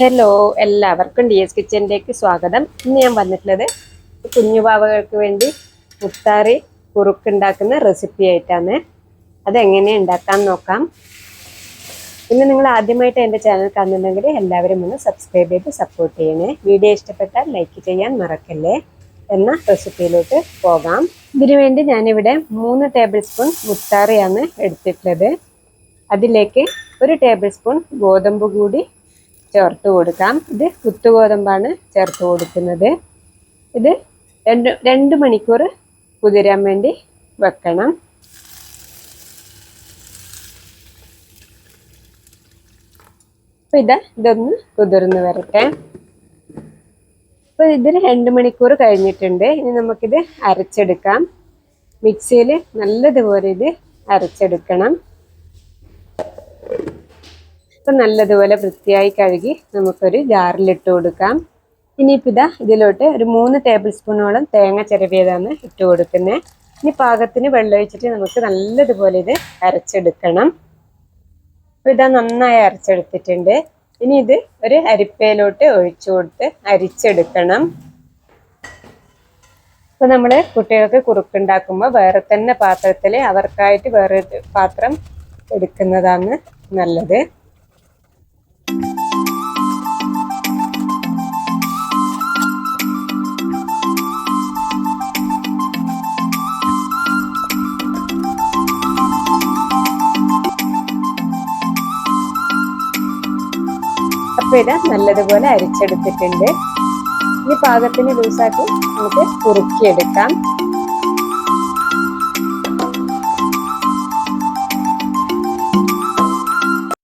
Hello, എല്ലാവർക്കും D S കിച്ചണിലേക്ക് സ്വാഗതം. ഇന്ന് ഞാൻ വന്നിട്ടുള്ളത് കുഞ്ഞു പാവകൾക്ക് വേണ്ടി മുത്താറി കുറുക്കുണ്ടാക്കുന്ന റെസിപ്പി ആയിട്ടാണ്. അതെങ്ങനെ ഉണ്ടാക്കാൻ നോക്കാം. പിന്നെ നിങ്ങൾ ആദ്യമായിട്ട് എൻ്റെ ചാനൽ കാണുന്നുണ്ടെങ്കിൽ എല്ലാവരും ഒന്ന് സബ്സ്ക്രൈബ് ചെയ്ത് സപ്പോർട്ട് ചെയ്യണേ. വീഡിയോ ഇഷ്ടപ്പെട്ടാൽ ലൈക്ക് ചെയ്യാൻ മറക്കല്ലേ. എന്ന റെസിപ്പിയിലോട്ട് പോകാം. ഇതിനു വേണ്ടി ഞാനിവിടെ 3 ടേബിൾ സ്പൂൺ മുത്താറിയാണ് എടുത്തിട്ടുള്ളത്. അതിലേക്ക് 1 ടേബിൾ സ്പൂൺ ഗോതമ്പ് കൂടി ചേർത്ത് കൊടുക്കാം. ഇത് കുത്തുഗോതമ്പാണ് ചേർത്ത് കൊടുക്കുന്നത്. ഇത് 2 മണിക്കൂർ കുതിരാൻ വേണ്ടി വെക്കണം. അപ്പോൾ ഇതൊന്ന് കുതിർന്ന് വരട്ടെ. അപ്പോൾ ഇതിന് 2 മണിക്കൂർ കഴിഞ്ഞിട്ടുണ്ട്. ഇനി നമുക്കിത് അരച്ചെടുക്കാം. മിക്സിയിൽ നല്ലതുപോലെ ഇത് അരച്ചെടുക്കണം. ഇപ്പം നല്ലതുപോലെ വൃത്തിയായി കഴുകി നമുക്കൊരു ജാറിലിട്ട് കൊടുക്കാം. ഇനിയിപ്പോൾ ഇതിലോട്ട് ഒരു 3 ടേബിൾ സ്പൂണോളം തേങ്ങ ചിരവിയതാണ് ഇട്ട് കൊടുക്കുന്നത്. ഇനി പാകത്തിന് വെള്ളം ഒഴിച്ചിട്ട് നമുക്ക് നല്ലതുപോലെ ഇത് അരച്ചെടുക്കണം. അപ്പോൾ നന്നായി അരച്ചെടുത്തിട്ടുണ്ട്. ഇനി ഇത് ഒരു അരിപ്പയിലോട്ട് ഒഴിച്ചു കൊടുത്ത് അരിച്ചെടുക്കണം. അപ്പോൾ നമ്മൾ കുട്ടികൾക്ക് കുറുക്കുണ്ടാക്കുമ്പോൾ വേറെ തന്നെ പാത്രത്തിൽ അവർക്കായിട്ട് വേറെ പാത്രം എടുക്കുന്നതാണ് നല്ലത്. അപ്പോൾ നല്ലതുപോലെ അരിച്ചെടുത്തിട്ടുണ്ട്. ഇനി പാകത്തിന് ലൂസാക്കി നമുക്ക് കുറുക്കിയെടുക്കാം.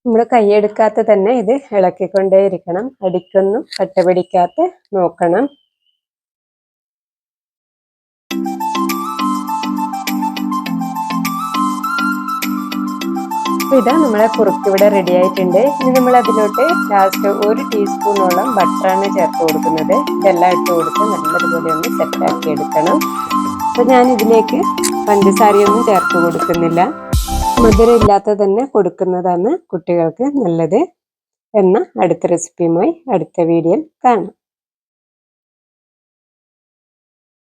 നമ്മൾ കൈയെടുക്കാത്ത തന്നെ ഇത് ഇളക്കിക്കൊണ്ടേയിരിക്കണം. അടിക്കൊന്നും കട്ട പിടിക്കാത്ത നോക്കണം. നമ്മളെ കുറുക്ക് ഇവിടെ റെഡി ആയിട്ടുണ്ട്. ഇനി നമ്മൾ അതിലോട്ട് ലാസ്റ്റ് 1 ടീസ്പൂണോളം ബട്ടറാണ് ചേർത്ത് കൊടുക്കുന്നത്. ഇതെല്ലാം ഇട്ട് കൊടുത്ത് നല്ലതുപോലെ ഒന്ന് സെറ്റാക്കി എടുക്കണം. അപ്പോൾ ഞാൻ ഇതിലേക്ക് പഞ്ചസാരയൊന്നും ചേർത്ത് കൊടുക്കുന്നില്ല. മധുരം ഇല്ലാത്ത തന്നെ കൊടുക്കുന്നതാണ് കുട്ടികൾക്ക് നല്ലത്. എന്ന അടുത്ത റെസിപ്പിയുമായി അടുത്ത വീഡിയോയിൽ കാണാം.